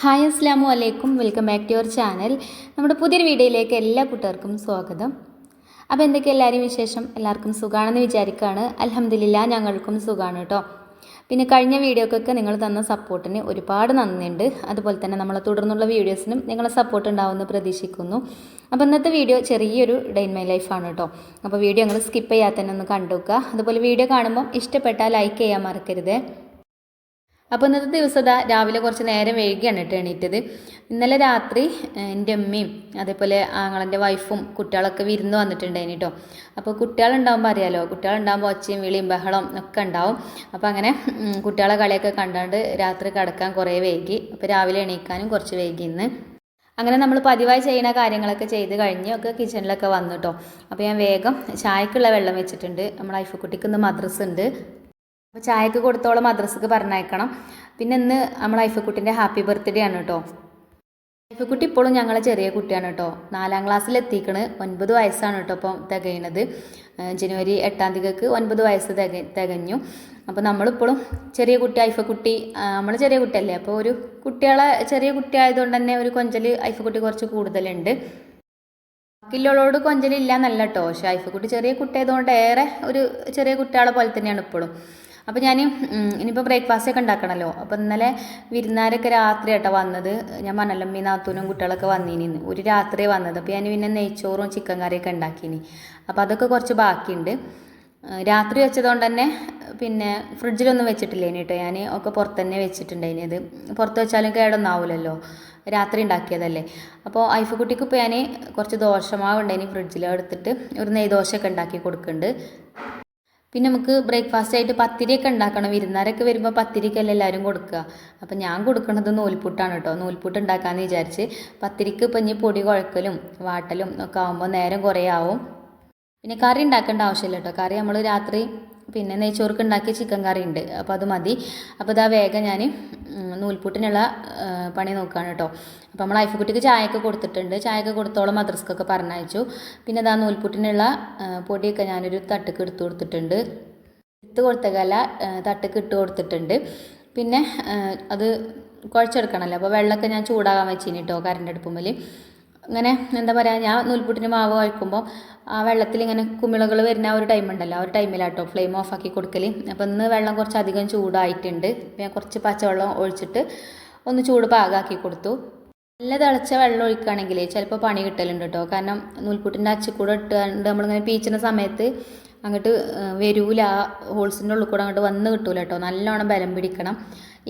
Hi അസ്സാമു അലൈക്കും, welcome back to your channel. നമ്മുടെ പുതിയൊരു വീഡിയോയിലേക്ക് എല്ലാ കൂട്ടുകാർക്കും സ്വാഗതം. അപ്പോൾ എന്തൊക്കെ എല്ലാവരും വിശേഷം? എല്ലാവർക്കും സുഖമാണെന്ന് വിചാരിക്കുകയാണ്. അൽഹംദുലില്ലാ, ഞങ്ങൾക്കും സുഖമാണ് കേട്ടോ. പിന്നെ കഴിഞ്ഞ വീഡിയോക്കൊക്കെ നിങ്ങൾ തന്ന സപ്പോർട്ടിന് ഒരുപാട് നന്ദിയുണ്ട്. അതുപോലെ തന്നെ നമ്മളെ തുടർന്നുള്ള വീഡിയോസിനും നിങ്ങളെ സപ്പോർട്ട് ഉണ്ടാവുമെന്ന് പ്രതീക്ഷിക്കുന്നു. അപ്പോൾ ഇന്നത്തെ വീഡിയോ ചെറിയൊരു ഡേ ഇൻ മൈ ലൈഫാണ് കേട്ടോ. അപ്പോൾ വീഡിയോ നിങ്ങൾ സ്കിപ്പ് ചെയ്യാതെ തന്നെ ഒന്ന് കണ്ടു നോക്കുക. അതുപോലെ വീഡിയോ കാണുമ്പോൾ ഇഷ്ടപ്പെട്ടാൽ ലൈക്ക് ചെയ്യാൻ മറക്കരുത്. അപ്പോൾ ഇന്നത്തെ ദിവസം രാവിലെ കുറച്ച് നേരം വൈകിയാണ് എണീറ്റത്. ഇന്നലെ രാത്രി എൻ്റെ അമ്മയും അതേപോലെ ആങ്ങളൻ്റെ വൈഫും കുട്ടികളൊക്കെ വിരുന്ന് വന്നിട്ടുണ്ടായിന് കേട്ടോ. അപ്പോൾ കുട്ടികളുണ്ടാകുമ്പോൾ അറിയാലോ, കുട്ടികളുണ്ടാകുമ്പോൾ ഒച്ചയും വിളിയും ബഹളം ഒക്കെ ഉണ്ടാവും. അപ്പോൾ അങ്ങനെ കുട്ടികളെ കളിയൊക്കെ കണ്ടാണ്ട് രാത്രി കിടക്കാൻ കുറേ വൈകി. അപ്പോൾ രാവിലെ എണീക്കാനും കുറച്ച് വൈകി ഇന്ന്. അങ്ങനെ നമ്മൾ പതിവായി ചെയ്യുന്ന കാര്യങ്ങളൊക്കെ ചെയ്ത് കഴിഞ്ഞ് ഒക്കെ കിച്ചണിലൊക്കെ വന്നു കേട്ടോ. അപ്പോൾ ഞാൻ വേഗം ചായക്കുള്ള വെള്ളം വെച്ചിട്ടുണ്ട്. നമ്മുടെ ഐഫക്കുട്ടിക്ക് ഇന്ന് മദ്രസ ഉണ്ട്. അപ്പോൾ ചായക്ക് കൊടുത്തോളം മദ്രസക്ക് പറഞ്ഞയക്കണം. പിന്നെ ഇന്ന് നമ്മൾ ഐഫക്കുട്ടിൻ്റെ ഹാപ്പി ബർത്ത്ഡേ ആണ് കേട്ടോ. ഐഫക്കുട്ടി ഇപ്പോഴും ഞങ്ങളെ ചെറിയ കുട്ടിയാണ് കേട്ടോ. 4ാം ക്ലാസ്സിലെത്തിക്കണ്. 9 വയസ്സാണ് കേട്ടോ ഇപ്പോൾ തികയുന്നത്. ജനുവരി 8-ാം തീയതിക്ക് 9 വയസ്സ് തികഞ്ഞു. അപ്പോൾ നമ്മളിപ്പോഴും ചെറിയ കുട്ടി ഐഫക്കുട്ടി, നമ്മൾ ചെറിയ കുട്ടിയല്ലേ, അപ്പോൾ ഒരു കുട്ടികളെ ചെറിയ കുട്ടി ആയതുകൊണ്ട് തന്നെ ഒരു കൊഞ്ചൽ ഐഫക്കുട്ടി കുറച്ച് കൂടുതലുണ്ട്. ബാക്കിയുള്ളവരോട് കൊഞ്ചലില്ല എന്നല്ല കേട്ടോ, പക്ഷേ ഐഫക്കുട്ടി ചെറിയ കുട്ടി ആയതുകൊണ്ട് ഏറെ ഒരു ചെറിയ കുട്ടികളെ പോലെ തന്നെയാണ് ഇപ്പോഴും. അപ്പോൾ ഞാൻ ഇനിയിപ്പോൾ ബ്രേക്ക്ഫാസ്റ്റ് ഒക്കെ ഉണ്ടാക്കണമല്ലോ. അപ്പോൾ ഇന്നലെ വിരുന്നാരൊക്കെ രാത്രി ആട്ടോ വന്നത്. ഞാൻ പറഞ്ഞല്ലോ, നാത്തൂനും കുട്ടികളൊക്കെ വന്നീനി. ഒരു രാത്രി വന്നത്. അപ്പോൾ ഞാൻ പിന്നെ നെയ്ച്ചോറും ചിക്കൻ കറിയൊക്കെ ഉണ്ടാക്കീനി. അപ്പോൾ അതൊക്കെ കുറച്ച് ബാക്കിയുണ്ട്. രാത്രി വെച്ചതുകൊണ്ട് തന്നെ പിന്നെ ഫ്രിഡ്ജിലൊന്നും വെച്ചിട്ടില്ലേനി കേട്ടോ. ഞാൻ ഒക്കെ പുറത്ത് തന്നെ വെച്ചിട്ടുണ്ടായിനി. അത് പുറത്ത് വെച്ചാലും കേടൊന്നും ആവില്ലല്ലോ, രാത്രി ഉണ്ടാക്കിയതല്ലേ. അപ്പോൾ ഐഫക്കുട്ടിക്ക് ഇപ്പോൾ ഞാൻ കുറച്ച് ദോശമാവ് ഉണ്ടായിനി ഫ്രിഡ്ജിൽ, എടുത്തിട്ട് ഒരു നെയ്ദോശയൊക്കെ ഉണ്ടാക്കി കൊടുക്കുന്നുണ്ട്. പിന്നെ നമുക്ക് ബ്രേക്ക്ഫാസ്റ്റ് ആയിട്ട് പത്തിരിയൊക്കെ ഉണ്ടാക്കണം. വിരുന്നാരൊക്കെ വരുമ്പോൾ പത്തിരിക്കല്ല എല്ലാവരും കൊടുക്കുക. അപ്പം ഞാൻ കൊടുക്കുന്നത് നൂൽപുട്ടാണ് കേട്ടോ. നൂൽപുട്ട് ഉണ്ടാക്കാമെന്ന് വിചാരിച്ച്. പത്തിരിക്ക് ഇപ്പം ഇനി പൊടി കുഴക്കലും വാട്ടലും ഒക്കെ ആകുമ്പോൾ നേരം കുറേ ആവും. പിന്നെ കറി ഉണ്ടാക്കേണ്ട ആവശ്യമില്ല കേട്ടോ. കറി നമ്മൾ രാത്രി പിന്നെ നെയ്ച്ചോർക്ക് ഉണ്ടാക്കിയ ചിക്കൻ കറി ഉണ്ട്, അപ്പോൾ അത് മതി. അപ്പോൾ ഇതാ വേഗം ഞാൻ നൂൽപുട്ടിനുള്ള പണി നോക്കുകയാണ് കേട്ടോ. അപ്പോൾ നമ്മൾ ഐഫക്കുട്ടിക്ക് ചായയൊക്കെ കൊടുത്തിട്ടുണ്ട്. ചായയൊക്കെ കൊടുത്തോളം മദ്രസക്കൊക്കെ പറഞ്ഞയച്ചു. പിന്നെ ഇതാ നൂൽപുട്ടിനുള്ള പൊടിയൊക്കെ ഞാനൊരു തട്ടുക്ക് എടുത്തു കൊടുത്തിട്ടുണ്ട്. എടുത്ത് കൊടുത്തകല്ല തട്ടുക്ക് ഇട്ട് കൊടുത്തിട്ടുണ്ട്. പിന്നെ അത് കുഴച്ചെടുക്കണമല്ലോ. അപ്പോൾ വെള്ളമൊക്കെ ഞാൻ ചൂടാകാൻ വെച്ചിന് കേട്ടോ കറണ്ട് അടുപ്പുമ്മൽ. ഇങ്ങനെ എന്താ പറയുക, ഞാൻ നൂൽപുട്ടിന് മാവ് കഴിക്കുമ്പോൾ ആ വെള്ളത്തിൽ ഇങ്ങനെ കുമിളകൾ വരുന്ന ഒരു ടൈം ഉണ്ടല്ലോ, ആ ഒരു ടൈമിലാട്ടോ ഫ്ലെയിം ഓഫാക്കി കൊടുക്കൽ. അപ്പോൾ ഇന്ന് വെള്ളം കുറച്ചധികം ചൂടായിട്ടുണ്ട്. ഞാൻ കുറച്ച് പച്ചവെള്ളം ഒഴിച്ചിട്ട് ഒന്ന് ചൂട് പാകാക്കി കൊടുത്തു. നല്ല തിളച്ച വെള്ളം ഒഴിക്കുകയാണെങ്കിൽ ചിലപ്പോൾ പണി കിട്ടലുണ്ട് കേട്ടോ. കാരണം നൂൽപുട്ടിൻ്റെ അച്ചിക്കൂടെ ഇട്ടുകൊണ്ട് നമ്മളിങ്ങനെ പീച്ചുന്ന സമയത്ത് അങ്ങോട്ട് വരൂല, ഹോൾസിൻ്റെ ഉള്ളിൽ കൂടെ അങ്ങോട്ട് വന്ന് കിട്ടൂല കേട്ടോ. നല്ലോണം ബലം പിടിക്കണം.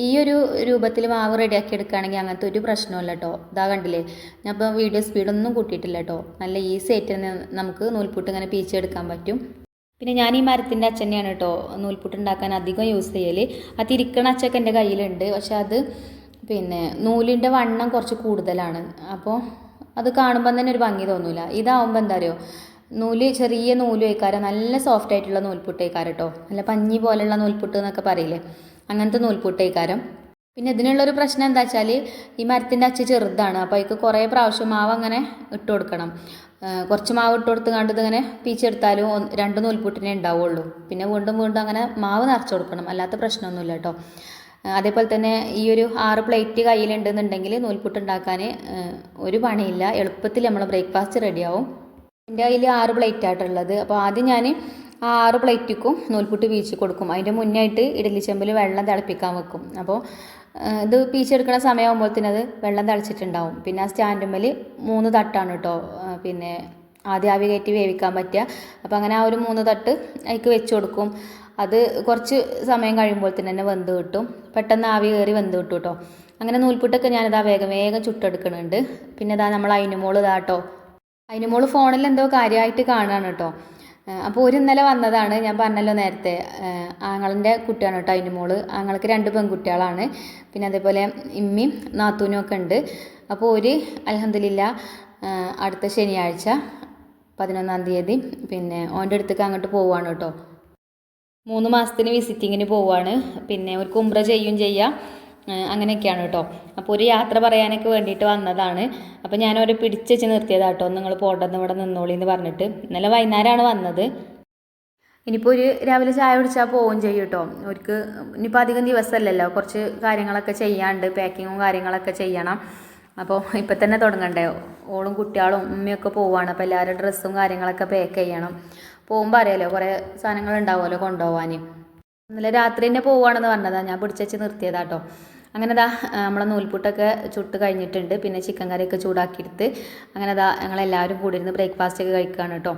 ഈ ഒരു രൂപത്തിൽ മാവ് റെഡിയാക്കി എടുക്കുകയാണെങ്കിൽ അങ്ങനത്തെ ഒരു പ്രശ്നമില്ല കേട്ടോ. ഇതാ കണ്ടില്ലേ, ഞാൻ ഇപ്പോൾ വീഡിയോ സ്പീഡൊന്നും കൂട്ടിയിട്ടില്ല കേട്ടോ. നല്ല ഈസി ആയിട്ട് തന്നെ നമുക്ക് നൂൽപുട്ട് ഇങ്ങനെ പീച്ചെടുക്കാൻ പറ്റും. പിന്നെ ഞാൻ ഈ മരത്തിൻ്റെ അച്ച തന്നെയാണ് കേട്ടോ നൂൽപുട്ട് ഉണ്ടാക്കാൻ അധികം യൂസ് ചെയ്യൽ. ആ തിരിക്കണ അച്ചൊക്കെ എൻ്റെ കയ്യിലുണ്ട്, പക്ഷെ അത് പിന്നെ നൂലിൻ്റെ വണ്ണം കുറച്ച് കൂടുതലാണ്. അപ്പോൾ അത് കാണുമ്പം തന്നെ ഒരു ഭംഗി തോന്നില്ല. ഇതാവുമ്പോൾ എന്താ അറിയോ, നൂല് ചെറിയ നൂല് വയ്ക്കാരം, നല്ല സോഫ്റ്റ് ആയിട്ടുള്ള നൂൽപുട്ട് വയ്ക്കാരം കേട്ടോ. നല്ല പഞ്ഞി പോലെയുള്ള നൂൽപുട്ട് എന്നൊക്കെ പറയില്ലേ, അങ്ങനത്തെ നൂൽപുട്ട് വയ്ക്കാരം. പിന്നെ ഇതിനുള്ളൊരു പ്രശ്നം എന്താ വെച്ചാൽ ഈ മരത്തിൻ്റെ അച്ച് ചെറുതാണ്. അപ്പോൾ അതിക്ക് കുറേ പ്രാവശ്യം മാവ് അങ്ങനെ ഇട്ട് കൊടുക്കണം. കുറച്ച് മാവ് ഇട്ട് കൊടുത്ത് കണ്ട് ഇതിങ്ങനെ പീച്ചെടുത്താലും 2 നൂൽപുട്ടിനെ ഉണ്ടാവുള്ളൂ. പിന്നെ വീണ്ടും വീണ്ടും അങ്ങനെ മാവ് നിറച്ച് കൊടുക്കണം, അല്ലാത്ത പ്രശ്നമൊന്നുമില്ല കേട്ടോ. അതേപോലെ തന്നെ ഈ ഒരു 6 പ്ലേറ്റ് കയ്യിലുണ്ടെന്നുണ്ടെങ്കിൽ നൂൽപുട്ട് ഉണ്ടാക്കാൻ ഒരു പണിയില്ല, എളുപ്പത്തിൽ നമ്മൾ ബ്രേക്ക്ഫാസ്റ്റ് റെഡിയാവും. എൻ്റെ കയ്യിൽ 6 പ്ലേറ്റായിട്ടുള്ളത്. അപ്പോൾ ആദ്യം ഞാൻ ആ 6 പ്ലേറ്റിക്കും നൂൽപുട്ട് പീച്ച് കൊടുക്കും. അതിൻ്റെ മുന്നായിട്ട് ഇഡ്ഡലി ചെമ്പിൽ വെള്ളം തിളപ്പിക്കാൻ വെക്കും. അപ്പോൾ ഇത് പീച്ചെടുക്കുന്ന സമയമാകുമ്പോഴത്തേനും അത് വെള്ളം തിളച്ചിട്ടുണ്ടാവും. പിന്നെ ആ സ്റ്റാൻഡുമ്മൽ 3 തട്ടാണ് കേട്ടോ പിന്നെ ആദ്യം ആവി കയറ്റി വേവിക്കാൻ പറ്റുക. അപ്പോൾ അങ്ങനെ ആ ഒരു 3 തട്ട് അതിലേക്ക് വെച്ച് കൊടുക്കും. അത് കുറച്ച് സമയം കഴിയുമ്പോഴത്തേന് തന്നെ വെന്ത് കിട്ടും. പെട്ടെന്ന് ആവി കയറി വെന്ത് കിട്ടും കേട്ടോ. അങ്ങനെ നൂൽപുട്ടൊക്കെ ഞാനിതാ വേഗം വേഗം ചുട്ടെടുക്കുന്നുണ്ട്. പിന്നെ ഇതാ നമ്മൾ അതിനുമോൾ ഇതാട്ടോ, അതിനുമോൾ ഫോണിൽ എന്തോ കാര്യമായിട്ട് കാണുകയാണ് കേട്ടോ. അപ്പോൾ ഒരു ഇന്നലെ വന്നതാണ്, ഞാൻ പറഞ്ഞല്ലോ നേരത്തെ, ആങ്ങളുടെ കുട്ടിയാണ് കേട്ടോ അതിനുമോൾ. ആങ്ങൾക്ക് 2 പെൺകുട്ടികളാണ്. പിന്നെ അതേപോലെ ഇമ്മയും നാത്തൂനും ഒക്കെ ഉണ്ട്. അപ്പോൾ ഒരു അൽഹംദുലില്ലാ അടുത്ത ശനിയാഴ്ച 11-ാം തീയതി പിന്നെ ഓൻ്റെ അടുത്തേക്ക് അങ്ങോട്ട് പോവുകയാണ് കേട്ടോ. 3 മാസത്തിന് വിസിറ്റിങ്ങിന് പോവുകയാണ്. പിന്നെ ഒരു ഉംറ ചെയ്യും ചെയ്യാം, അങ്ങനെയൊക്കെയാണ് കേട്ടോ. അപ്പോൾ ഒരു യാത്ര പറയാനൊക്കെ വേണ്ടിയിട്ട് വന്നതാണ്. അപ്പോൾ ഞാനവരെ പിടിച്ച് നിർത്തിയതാട്ടോ, നിങ്ങൾ പോട്ടെന്ന് ഇവിടെ നിന്നോളി എന്ന് പറഞ്ഞിട്ട്. ഇന്നലെ വൈകുന്നേരമാണ് വന്നത്. ഇനിയിപ്പോൾ ഒരു രാവിലെ ചായ കുടിച്ചാൽ പോവുകയും ചെയ്യും കേട്ടോ. അവർക്ക് ഇനിയിപ്പോൾ അധികം ദിവസമല്ലല്ലോ, കുറച്ച് കാര്യങ്ങളൊക്കെ ചെയ്യാണ്ട്, പാക്കിങ്ങും കാര്യങ്ങളൊക്കെ ചെയ്യണം. അപ്പോൾ ഇപ്പം തന്നെ തുടങ്ങണ്ടേ. ഓളും കുട്ടികളും ഉമ്മയൊക്കെ പോവുകയാണ്. അപ്പോൾ എല്ലാവരുടെ ഡ്രസ്സും കാര്യങ്ങളൊക്കെ പാക്ക് ചെയ്യണം. പോകുമ്പോൾ അറിയാലോ കുറേ സാധനങ്ങൾ ഉണ്ടാവുമല്ലോ കൊണ്ടുപോകാൻ. ഇന്നലെ രാത്രി തന്നെ പോവുകയാണെന്ന് പറഞ്ഞതാണ്, ഞാൻ പിടിച്ചു നിർത്തിയതാട്ടോ. അങ്ങനെ നമ്മളെ നൂൽപുട്ടൊക്കെ ചുട്ട് കഴിഞ്ഞിട്ടുണ്ട്. പിന്നെ ചിക്കൻ കറിയൊക്കെ ചൂടാക്കിയെടുത്ത് അങ്ങനെ ഞങ്ങളെല്ലാവരും കൂടി ഇരുന്ന് ബ്രേക്ക്ഫാസ്റ്റൊക്കെ കഴിക്കുകയാണ് കേട്ടോ.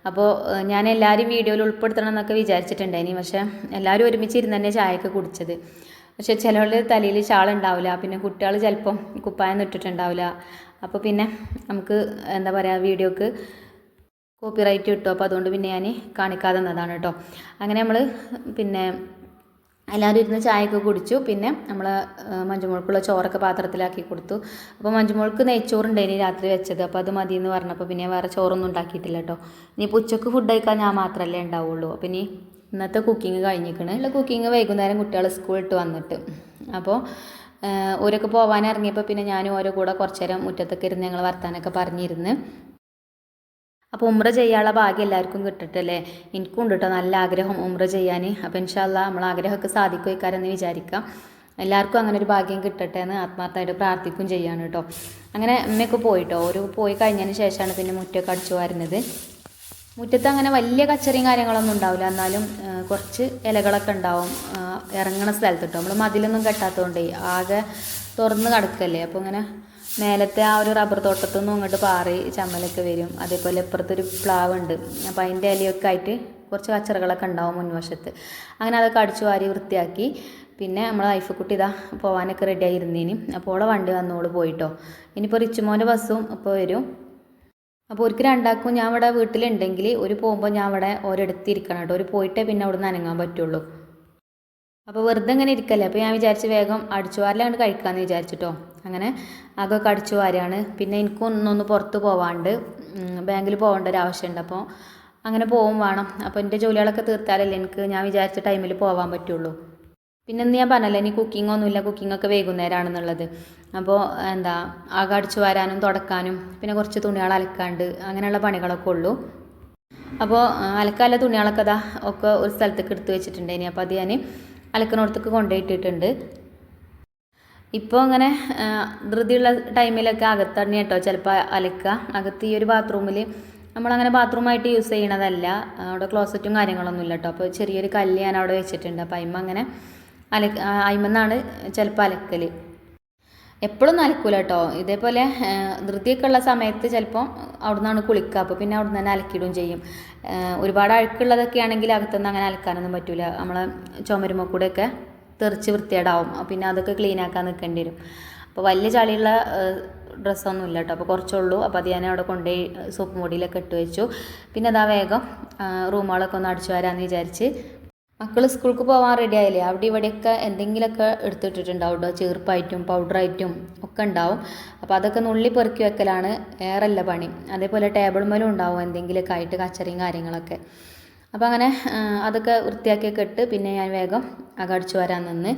അപ്പോൾ ഞാൻ എല്ലാവരും വീഡിയോയിൽ ഉൾപ്പെടുത്തണം എന്നൊക്കെ വിചാരിച്ചിട്ടുണ്ടായിനി. പക്ഷേ എല്ലാവരും ഒരുമിച്ച് ഇരുന്ന് തന്നെ ചായയൊക്കെ കുടിച്ചത്. പക്ഷേ ചിലവർ തലയിൽ ഷാളുണ്ടാവില്ല, പിന്നെ കുട്ടികൾ ചിലപ്പം കുപ്പായം ഇട്ടിട്ടുണ്ടാവില്ല. അപ്പോൾ പിന്നെ നമുക്ക് എന്താ പറയുക, വീഡിയോക്ക് കോപ്പിറൈറ്റ് കിട്ടും. അപ്പോൾ അതുകൊണ്ട് പിന്നെ ഞാൻ കാണിക്കാതെ നിന്നതാണ് കേട്ടോ. അങ്ങനെ നമ്മൾ പിന്നെ എല്ലാവരും ഇരുന്ന് ചായയൊക്കെ കുടിച്ചു. പിന്നെ നമ്മൾ മഞ്ജുമോൾക്കുള്ള ചോറൊക്കെ പാത്രത്തിലാക്കി കൊടുത്തു. അപ്പോൾ മഞ്ജുമോൾക്ക് നെയ്ച്ചോറുണ്ടായിനി രാത്രി വെച്ചത്. അപ്പോൾ അത് മതി എന്ന് പറഞ്ഞപ്പോൾ പിന്നെ വേറെ ചോറൊന്നും ഉണ്ടാക്കിയിട്ടില്ല കേട്ടോ. ഇനി ഉച്ചക്ക് ഫുഡ് കഴിക്കാൻ ഞാൻ മാത്രമല്ലേ ഉണ്ടാവുള്ളൂ. അപ്പോൾ ഇനി ഇന്നത്തെ കുക്കിംഗ് കഴിഞ്ഞിരിക്കണ്. ഉള്ള കുക്കിംഗ് വൈകുന്നേരം കുട്ടികൾ സ്കൂളിട്ട് വന്നിട്ട്. അപ്പോൾ ഓരൊക്കെ പോകാൻ ഇറങ്ങിയപ്പോൾ പിന്നെ ഞാനും ഓരോ കൂടെ കുറച്ച് നേരം മുറ്റത്തൊക്കെ ഇരുന്ന് ഞങ്ങൾ വർത്താനൊക്കെ പറഞ്ഞിരുന്ന്. അപ്പോൾ ഉംറ ചെയ്യാനുള്ള ഭാഗ്യം എല്ലാവർക്കും കിട്ടട്ടല്ലേ. എനിക്കും ഉണ്ട് കേട്ടോ നല്ല ആഗ്രഹം ഉംറ ചെയ്യാൻ. അപ്പോൾ ഇൻഷാ അല്ലാഹ് നമ്മൾ ആഗ്രഹമൊക്കെ സാധിക്കുമെന്ന് വിചാരിക്കാം. എല്ലാവർക്കും അങ്ങനെ ഒരു ഭാഗ്യം കിട്ടട്ടെ എന്ന് ആത്മാർത്ഥമായിട്ട് പ്രാർത്ഥിക്കുകയും ചെയ്യാണ് കേട്ടോ. അങ്ങനെ അമ്മയൊക്കെ പോയിട്ടോ. ഒരു പോയി കഴിഞ്ഞതിന് ശേഷമാണ് പിന്നെ മുറ്റമൊക്കെ അടിച്ചു വരുന്നത്. മുറ്റത്ത് അങ്ങനെ വലിയ കച്ചറിയും കാര്യങ്ങളൊന്നും ഉണ്ടാവില്ല, എന്നാലും കുറച്ച് ഇലകളൊക്കെ ഉണ്ടാവും ഇറങ്ങണ സ്ഥലത്ത് കേട്ടോ. നമ്മൾ മതിലൊന്നും കെട്ടാത്തതുകൊണ്ടേ ആകെ തുറന്ന് കിടക്കല്ലേ. അപ്പോൾ ഇങ്ങനെ മേലത്തെ ആ ഒരു റബ്ബർ തോട്ടത്തു നിന്നും അങ്ങോട്ട് പാറി ചമ്മലൊക്കെ വരും. അതേപോലെ ഇപ്പുറത്തൊരു പ്ലാവ് ഉണ്ട്. അപ്പോൾ അതിൻ്റെ ഇലയൊക്കെ ആയിട്ട് കുറച്ച് കച്ചറകളൊക്കെ ഉണ്ടാവും മുൻവശത്ത്. അങ്ങനെ അതൊക്കെ അടിച്ചു വാരി വൃത്തിയാക്കി. പിന്നെ നമ്മളെ ഐഫക്കുട്ടി പോകാനൊക്കെ റെഡി ആയിരുന്നേന്. അപ്പോൾ ഓളെ വണ്ടി വന്നോള് പോയിട്ടോ. ഇനിയിപ്പോൾ റിച്ചുമോൻ്റെ ബസ്സും ഇപ്പോൾ വരും. അപ്പോൾ ഒരിക്കൽ രണ്ടാക്കും ഞാൻ ഇവിടെ വീട്ടിലുണ്ടെങ്കിൽ ഒരു പോകുമ്പോൾ ഞാൻ ഇവിടെ ഓരോടുത്തിരിക്കണം കേട്ടോ. ഒരു പോയിട്ടേ പിന്നെ അവിടെ നിന്ന് അനങ്ങാൻ പറ്റുള്ളൂ. അപ്പോൾ വെറുതെ ഇങ്ങനെ ഇരിക്കല്ലേ. അപ്പോൾ ഞാൻ വിചാരിച്ച് വേഗം അടിച്ചു വാരലാണ് കഴിക്കാമെന്ന് വിചാരിച്ചിട്ടോ. അങ്ങനെ അതൊക്കെ അടിച്ചു വാരാണ്. പിന്നെ എനിക്കും ഒന്നൊന്ന് പുറത്ത് പോവാണ്ട് ബാങ്കിൽ പോകേണ്ട ഒരു ആവശ്യമുണ്ട്. അപ്പോൾ അങ്ങനെ പോവും വേണം. അപ്പോൾ എൻ്റെ ജോലികളൊക്കെ തീർത്താലല്ലേ ഞാൻ വിചാരിച്ച ടൈമിൽ പോകാൻ പറ്റുള്ളൂ. പിന്നെ ഇന്ന് ഞാൻ പറഞ്ഞല്ലോ ഇനി കുക്കിങ്ങൊന്നുമില്ല, കുക്കിങ്ങൊക്കെ വൈകുന്നേരമാണെന്നുള്ളത്. അപ്പോൾ ആകെ അടിച്ചു വാരാനും തുടക്കാനും പിന്നെ കുറച്ച് തുണികൾ അലക്കാണ്ട് അങ്ങനെയുള്ള പണികളൊക്കെ ഉള്ളൂ. അപ്പോൾ അലക്കാനുള്ള തുണികളൊക്കെ ഒക്കെ ഒരു സ്ഥലത്തേക്ക് എടുത്ത് വെച്ചിട്ടുണ്ടായിനി. അപ്പോൾ അത് ഞാൻ അലക്കണോടത്തേക്ക് കൊണ്ടുപോയിട്ടിട്ടുണ്ട്. ഇപ്പോൾ അങ്ങനെ ധൃതിയുള്ള ടൈമിലൊക്കെ അകത്ത് തന്നെ കേട്ടോ ചിലപ്പോൾ അലക്കുക. അകത്ത് ഈ ഒരു ബാത്റൂമിൽ നമ്മളങ്ങനെ ബാത്റൂമായിട്ട് യൂസ് ചെയ്യണതല്ല, അവിടെ ക്ലോസറ്റും കാര്യങ്ങളൊന്നും ഇല്ല കേട്ടോ. അപ്പോൾ ചെറിയൊരു കല്ല് ഞാൻ അവിടെ വെച്ചിട്ടുണ്ട്. അപ്പോൾ അങ്ങനെ അയിമെന്നാണ് ചിലപ്പോൾ അലക്കൽ. എപ്പോഴൊന്നും അലക്കൂല കേട്ടോ. ഇതേപോലെ ധൃതിയൊക്കെ ഉള്ള സമയത്ത് ചിലപ്പോൾ അവിടെ നിന്നാണ് കുളിക്കുക. അപ്പോൾ പിന്നെ അവിടെ നിന്ന് തന്നെ അലക്കിയിടുകയും ചെയ്യും. ഒരുപാട് അഴുക്കുള്ളതൊക്കെ ആണെങ്കിൽ അകത്തുനിന്ന് അങ്ങനെ അലക്കാനൊന്നും പറ്റില്ല. നമ്മളെ ചുമരുമ്മ കൂടെയൊക്കെ തെറിച്ച് വൃത്തികേടാവും. പിന്നെ അതൊക്കെ ക്ലീൻ ആക്കാൻ നിൽക്കേണ്ടി വരും. അപ്പോൾ വലിയ ചളിയുള്ള ഡ്രസ്സൊന്നും ഇല്ല കേട്ടോ. അപ്പോൾ കുറച്ചുള്ളൂ. അപ്പോൾ അത് ഞാൻ അവിടെ കൊണ്ടുപോയി സോപ്പ് പൊടിയിലൊക്കെ ഇട്ട് വെച്ചു. പിന്നെ വേഗം റൂമുകളൊക്കെ ഒന്ന് അടിച്ചു വരാമെന്ന് വിചാരിച്ച്. മക്കൾ സ്കൂൾക്ക് പോകാൻ റെഡി ആയില്ലേ, അവിടെ ഇവിടെയൊക്കെ എന്തെങ്കിലുമൊക്കെ എടുത്തിട്ടിട്ടുണ്ടാവും കേട്ടോ. ചീർപ്പായിട്ടും പൗഡറായിട്ടും ഒക്കെ ഉണ്ടാവും. അപ്പോൾ അതൊക്കെ നുള്ളി പെറുക്കി വെക്കലാണ് ഏറെല്ല പണി. അതേപോലെ ടേബിൾ മേലും ഉണ്ടാവും എന്തെങ്കിലുമൊക്കെ ആയിട്ട് കച്ചറിയും കാര്യങ്ങളൊക്കെ. അപ്പോൾ അങ്ങനെ അതൊക്കെ വൃത്തിയാക്കിയൊക്കെ ഇട്ട് പിന്നെ ഞാൻ വേഗം അടിച്ചു വരാൻ നിന്ന്.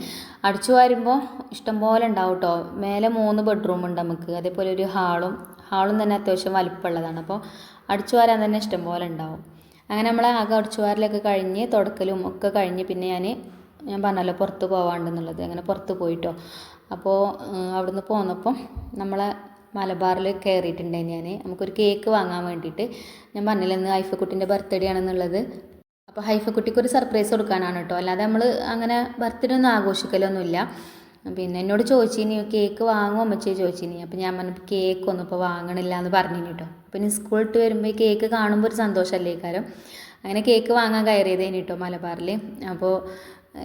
അടിച്ചു വരുമ്പോൾ ഇഷ്ടംപോലെ ഉണ്ടാവും കേട്ടോ. മേലെ 3 ബെഡ്റൂം ഉണ്ട് നമുക്ക്. അതേപോലെ ഒരു ഹാളും തന്നെ അത്യാവശ്യം വലിപ്പമുള്ളതാണ്. അപ്പോൾ അടിച്ചു വരാൻ തന്നെ ഇഷ്ടംപോലെ ഉണ്ടാവും. അങ്ങനെ നമ്മളെ അടിച്ചു വാരലൊക്കെ കഴിഞ്ഞ് തുടക്കലും ഒക്കെ കഴിഞ്ഞ് പിന്നെ ഞാൻ പറഞ്ഞല്ലോ പുറത്ത് പോകാണ്ടെന്നുള്ളത്. അങ്ങനെ പുറത്ത് പോയിട്ടോ. അപ്പോൾ അവിടുന്ന് പോന്നപ്പം നമ്മളെ മലബാറിൽ കയറിയിട്ടുണ്ടായി നമുക്കൊരു കേക്ക് വാങ്ങാൻ വേണ്ടിയിട്ട്. ഞാൻ പറഞ്ഞില്ല ഇന്ന് ഹൈഫക്കുട്ടിൻ്റെ ബർത്ത്ഡേ ആണെന്നുള്ളത്. അപ്പോൾ ഹൈഫക്കുട്ടിക്ക് ഒരു സർപ്രൈസ് കൊടുക്കാനാണ് കേട്ടോ. അല്ലാതെ നമ്മൾ അങ്ങനെ ബർത്ത്ഡേ ഒന്നും ആഘോഷിക്കലൊന്നുമില്ല. പിന്നെ എന്നോട് ചോദിച്ചിനി കേക്ക് വാങ്ങുമോ അമ്മച്ചി ചോദിച്ചിനി. അപ്പോൾ ഞാൻ പറഞ്ഞു കേക്കൊന്നും ഇപ്പോൾ വാങ്ങണില്ല എന്ന് പറഞ്ഞിനി കേട്ടോ. അപ്പോൾ ഇനി സ്കൂളിട്ട് വരുമ്പോൾ ഈ കേക്ക് കാണുമ്പോൾ ഒരു സന്തോഷമല്ലേ കാര്യം. അങ്ങനെ കേക്ക് വാങ്ങാൻ കയറിയതേനി കേട്ടോ മലബാറിൽ. അപ്പോൾ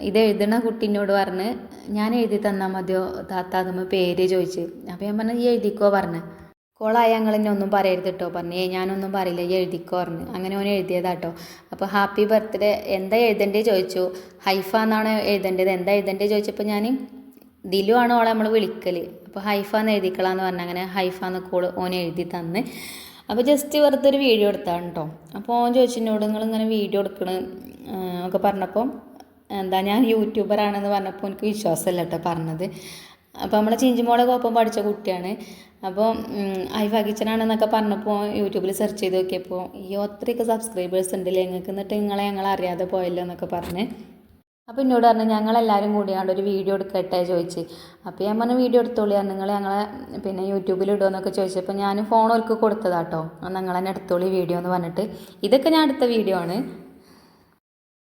ഇത് എഴുതണ കുട്ടീനോട് പറഞ്ഞ് ഞാൻ എഴുതി തന്നാൽ മതിയോ താത്ത അതുമ്പോൾ പേര് ചോദിച്ച്. അപ്പോൾ ഞാൻ പറഞ്ഞു ഈ എഴുതിക്കോ പറഞ്ഞ്. കോളായ ഞങ്ങൾ എന്നെ ഒന്നും പറയരുത് കേട്ടോ പറഞ്ഞു. ഞാനൊന്നും പറയില്ല ഈ എഴുതിക്കോ പറഞ്ഞു. അങ്ങനെ ഓൻ എഴുതിയതാട്ടോ. അപ്പോൾ ഹാപ്പി ബർത്ത്ഡേ എന്താ എഴുതണ്ടേ ചോദിച്ചു. ഹൈഫ എന്നാണ് എഴുതേണ്ടത്, എന്താ എഴുതണ്ടേ ചോദിച്ചപ്പോൾ ഞാൻ ദിലു ആണ് ഓളെ നമ്മൾ വിളിക്കൽ. അപ്പോൾ ഹൈഫ എന്ന് എഴുതിക്കളാന്ന് പറഞ്ഞ് അങ്ങനെ ഹൈഫ എന്ന് ഓൻ എഴുതി തന്ന്. അപ്പോൾ ജസ്റ്റ് വെറുതെ ഒരു വീഡിയോ എടുത്താണ് കേട്ടോ. അപ്പോൾ ഓൻ ചോദിച്ചു എന്നോട് നിങ്ങളിങ്ങനെ വീഡിയോ എടുക്കണം ഒക്കെ പറഞ്ഞപ്പോൾ ഞാൻ യൂട്യൂബറാണെന്ന് പറഞ്ഞപ്പോൾ എനിക്ക് വിശ്വാസമല്ല കേട്ടോ പറഞ്ഞത്. അപ്പോൾ നമ്മളെ ചിഞ്ചുമോളൊക്കെ ഒപ്പം പഠിച്ച കുട്ടിയാണ്. അപ്പോൾ ഐഫ കിച്ചനാണെന്നൊക്കെ പറഞ്ഞപ്പോൾ യൂട്യൂബിൽ സെർച്ച് ചെയ്ത് നോക്കിയപ്പോൾ അത്രയൊക്കെ സബ്സ്ക്രൈബേഴ്സ് ഉണ്ടല്ലേ നിങ്ങൾക്ക്, എന്നിട്ട് ഞങ്ങൾ അറിയാതെ പോയല്ലോ എന്നൊക്കെ പറഞ്ഞ്. അപ്പോൾ എന്നോട് പറഞ്ഞു ഞങ്ങളെല്ലാവരും കൂടിയാണ്ട് ഒരു വീഡിയോ എടുക്കട്ടെ ചോദിച്ച്. അപ്പോൾ ഞാൻ പറഞ്ഞു വീഡിയോ എടുത്തോളി, നിങ്ങൾ ഞങ്ങളെ പിന്നെ യൂട്യൂബിൽ ഇടുമെന്നൊക്കെ ചോദിച്ചപ്പോൾ ഞാൻ ഫോൺ ഓർക്ക് കൊടുത്തതാട്ടോ, നിങ്ങൾ തന്നെ എടുത്തോളി വീഡിയോ എന്ന് പറഞ്ഞിട്ട്. ഇതൊക്കെ ഞാൻ എടുത്ത വീഡിയോ ആണ്.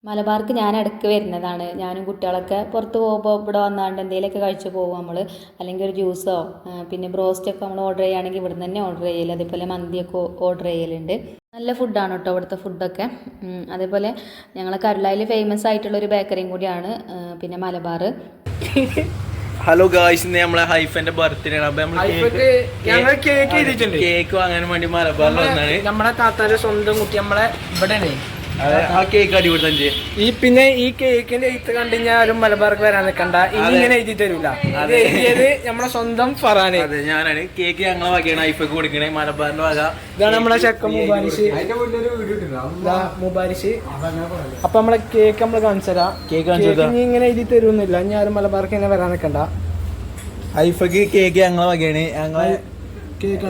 മലബാർക്ക് ഞാൻ ഇടയ്ക്ക് വരുന്നതാണ്. ഞാനും കുട്ടികളൊക്കെ പുറത്ത് പോകുമ്പോൾ ഇവിടെ വന്നാണ്ട് എന്തെങ്കിലുമൊക്കെ കഴിച്ച് പോകും നമ്മൾ. അല്ലെങ്കിൽ ഒരു ജ്യൂസോ പിന്നെ ബ്രോസ്റ്റൊക്കെ നമ്മൾ ഓർഡർ ചെയ്യുകയാണെങ്കിൽ ഇവിടെ നിന്ന് തന്നെ ഓർഡർ ചെയ്യൽ. അതേപോലെ മന്തിയൊക്കെ ഓർഡർ ചെയ്യലുണ്ട്. നല്ല ഫുഡാണ് കേട്ടോ ഇവിടുത്തെ ഫുഡൊക്കെ. അതേപോലെ ഞങ്ങൾ കരുളായിൽ ഫേമസ് ആയിട്ടുള്ളൊരു ബേക്കറിയും കൂടിയാണ് പിന്നെ മലബാർ. ഹലോ ഗായ്സ്, ഇന്ന് നമ്മളെ ഹൈഫന്റെ ബർത്ത്ഡേ ആണ്. അപ്പൊ നമ്മള് കേക്ക് വാങ്ങാൻ വേണ്ടി മലബാറിൽ വന്നാണ്. നമ്മളെ താത്താന്റെ സ്വന്തം കുട്ടി നമ്മളെ ഇവിടെ ആ കേക്ക് അടിപൊളി തന്നെ. പിന്നെ ഈ കേക്കിന്റെ എഴുത്ത് കണ്ടു കഴിഞ്ഞാലും മലബാർക്ക് വരാൻ നിൽക്കണ്ട, ഇങ്ങനെ എഴുതി തരൂല. അത് എഴുതിയത് നമ്മളെ സ്വന്തം ഫറാന്. അതെ, ഞാനാണ്. കേക്ക് ഞങ്ങളെ വകയാണ് ഹൈഫക്ക് കൊടുക്കണേ, മലബാറിന്റെ വക. ഇതാണ് നമ്മളെ ചെക്കൻ മുബാരിഷ്. മുബാരിഷ്. അപ്പൊ നമ്മളെ കേക്ക് നമ്മള് കാണിച്ചതാ. കേക്ക് ഇങ്ങനെ എഴുതി തരുന്നില്ല, ഇനി ആരും മലബാർക്ക് ഇങ്ങനെ വരാൻ നിൽക്കണ്ട. ഹൈഫക്ക് കേക്ക് ഞങ്ങളെ വകയാണ്. ഞങ്ങളെ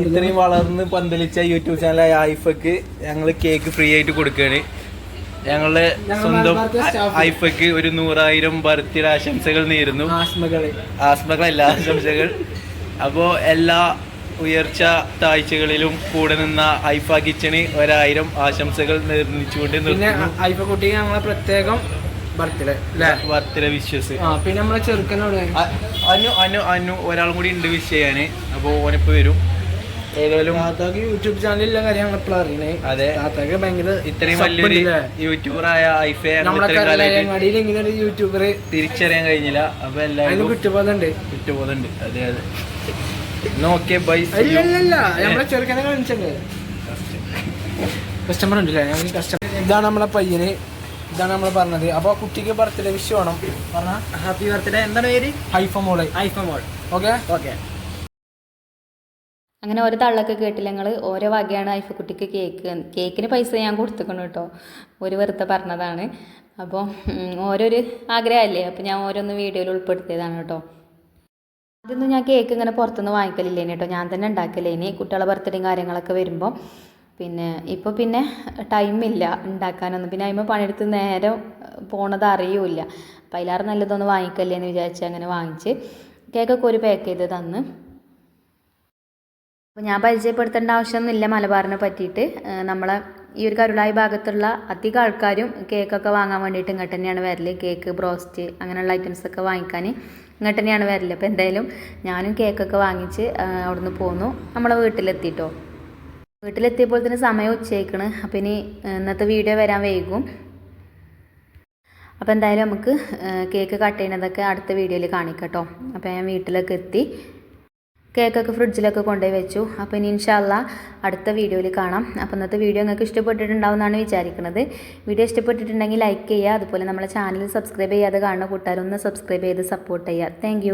ഇത്രയും വളർന്ന് പന്തലിച്ച യൂട്യൂബ് ചാനലായ ഹൈഫക്ക് ഞങ്ങള് കേക്ക് ഫ്രീ ആയിട്ട് കൊടുക്കുകയാണ്. ഞങ്ങളുടെ സ്വന്തം ഹൈഫക്ക് ഒരു 100,000 ബർത്ത്ഡേ ആശംസകൾ നേരുന്നു. ആസ്മകളല്ല, ആശംസകൾ. അപ്പോൾ എല്ലാ ഉയർച്ച താഴ്ചകളിലും കൂടെ നിന്ന ഹൈഫ കിച്ചണ് 1000 ആശംസകൾ നിർമ്മിച്ചുകൊണ്ട് നിർത്തുന്നു. ഹൈഫ കുട്ടിക്ക് ഞങ്ങളെ പ്രത്യേകം ബർത്ത്ഡേ വിശ്വസ്. പിന്നെ നമ്മളെ ചെറുക്കനോട് അനു ഒരാളും കൂടി ഉണ്ട് വിഷയാണ്. അപ്പോൾ ഓനിപ്പോ വരും. ഏതായാലും യൂട്യൂബ് ചാനലിലെ കാര്യം എപ്പോഴും അറിയണേ. അതെ, താത്താക്ക് ഭയങ്കര ഇത്രയും വലിയൊരു യൂട്യൂബറായ ഹൈഫയെ ഇങ്ങനെ ഒരു യൂട്യൂബർ തിരിച്ചറിയാൻ കഴിഞ്ഞില്ല. അപ്പൊ എല്ലാവരും കുറ്റബോധമുണ്ട്. അതെ അതെ. Okay bye. നമ്മളെ ചെറുക്കനെ കാണിച്ചല്ലേ, കസ്റ്റമർ ഉണ്ടല്ലേ, ഞങ്ങൾക്ക് കസ്റ്റമർ. ഇതാണ് നമ്മളെ പയ്യന്, ഇതാണ് നമ്മൾ പറഞ്ഞത്. അപ്പൊ കുട്ടിക്ക് ബർത്ത്ഡേ വിഷ് വേണം പറഞ്ഞ. Happy birthday. എന്താണ് പേര്? ഹൈഫ മോൾ. Okay okay. അങ്ങനെ ഓരോ തള്ളൊക്കെ കേട്ടില്ല ഞങ്ങൾ. ഓരോ വകയാണ് ഹൈഫക്കുട്ടിക്ക് കേക്കിന് പൈസ ഞാൻ കൊടുത്തിക്കണം കേട്ടോ, ഒരു വെറുതെ പറഞ്ഞതാണ്. അപ്പോൾ ഓരോരു ആഗ്രഹമല്ലേ, അപ്പോൾ ഞാൻ ഓരോന്ന് വീഡിയോയിൽ ഉൾപ്പെടുത്തിയതാണ് കേട്ടോ. ആദ്യമൊന്നും ഞാൻ കേക്ക് ഇങ്ങനെ പുറത്തുനിന്ന് വാങ്ങിക്കലില്ലേനി കേട്ടോ, ഞാൻ തന്നെ ഉണ്ടാക്കലേനി കുട്ടികളെ ബർത്ത്ഡേയും കാര്യങ്ങളൊക്കെ വരുമ്പോൾ. പിന്നെ ഇപ്പോൾ പിന്നെ ടൈമില്ല ഉണ്ടാക്കാനൊന്നും, പിന്നെ അതിമ്പോൾ പണിയെടുത്ത് നേരം പോണത് അറിയൂല. അപ്പോൾ അതിലാറ് നല്ലതൊന്ന് വാങ്ങിക്കല്ലേന്ന് വിചാരിച്ച് അങ്ങനെ വാങ്ങിച്ച് കേക്കൊക്കെ ഒരു പാക്ക് ചെയ്ത് തന്ന്. അപ്പോൾ ഞാൻ പരിചയപ്പെടുത്തേണ്ട ആവശ്യമൊന്നുമില്ല മലബാറിനെ പറ്റിയിട്ട്. നമ്മളെ ഈ ഒരു കരുളായി ഭാഗത്തുള്ള അധികം ആൾക്കാരും കേക്കൊക്കെ വാങ്ങാൻ വേണ്ടിയിട്ട് ഇങ്ങോട്ട് തന്നെയാണ് വരൽ. കേക്ക്, ബ്രോസ്റ്റ് അങ്ങനെയുള്ള ഐറ്റംസൊക്കെ വാങ്ങിക്കാൻ ഇങ്ങോട്ട് തന്നെയാണ് വരൽ. അപ്പോൾ എന്തായാലും ഞാനും കേക്കൊക്കെ വാങ്ങിച്ച് അവിടുന്ന് പോന്നു. നമ്മളെ വീട്ടിലെത്തിയിട്ടോ. വീട്ടിലെത്തിയപ്പോൾ തന്നെ സമയം ഉച്ചയ്ക്കണ്. അപ്പോൾ ഇനി ഇന്നത്തെ വീഡിയോ വരാൻ വൈകും. അപ്പോൾ എന്തായാലും നമുക്ക് കേക്ക് കട്ട് ചെയ്യുന്നതൊക്കെ അടുത്ത വീഡിയോയിൽ കാണിക്കാം കേട്ടോ. അപ്പോൾ ഞാൻ വീട്ടിലൊക്കെ എത്തി കേക്കൊക്കെ ഫ്രിഡ്ജിലൊക്കെ കൊണ്ടുപോയി വെച്ചു. അപ്പോൾ ഇനി ഇൻഷാ അല്ലാഹ് അടുത്ത വീഡിയോയിൽ കാണാം. അപ്പോൾ ഇന്നത്തെ വീഡിയോ നിങ്ങൾക്ക് ഇഷ്ടപ്പെട്ടിട്ടുണ്ടാവുമെന്നാണ് വിചാരിക്കുന്നത്. വീഡിയോ ഇഷ്ടപ്പെട്ടിട്ടുണ്ടെങ്കിൽ ലൈക്ക് ചെയ്യുക. അതുപോലെ നമ്മളെ ചാനൽ സബ്സ്ക്രൈബ് ചെയ്യാതെ കാണുന്ന കൂട്ടുകാരൊന്ന് സബ്സ്ക്രൈബ് ചെയ്ത് സപ്പോർട്ട് ചെയ്യുക. താങ്ക്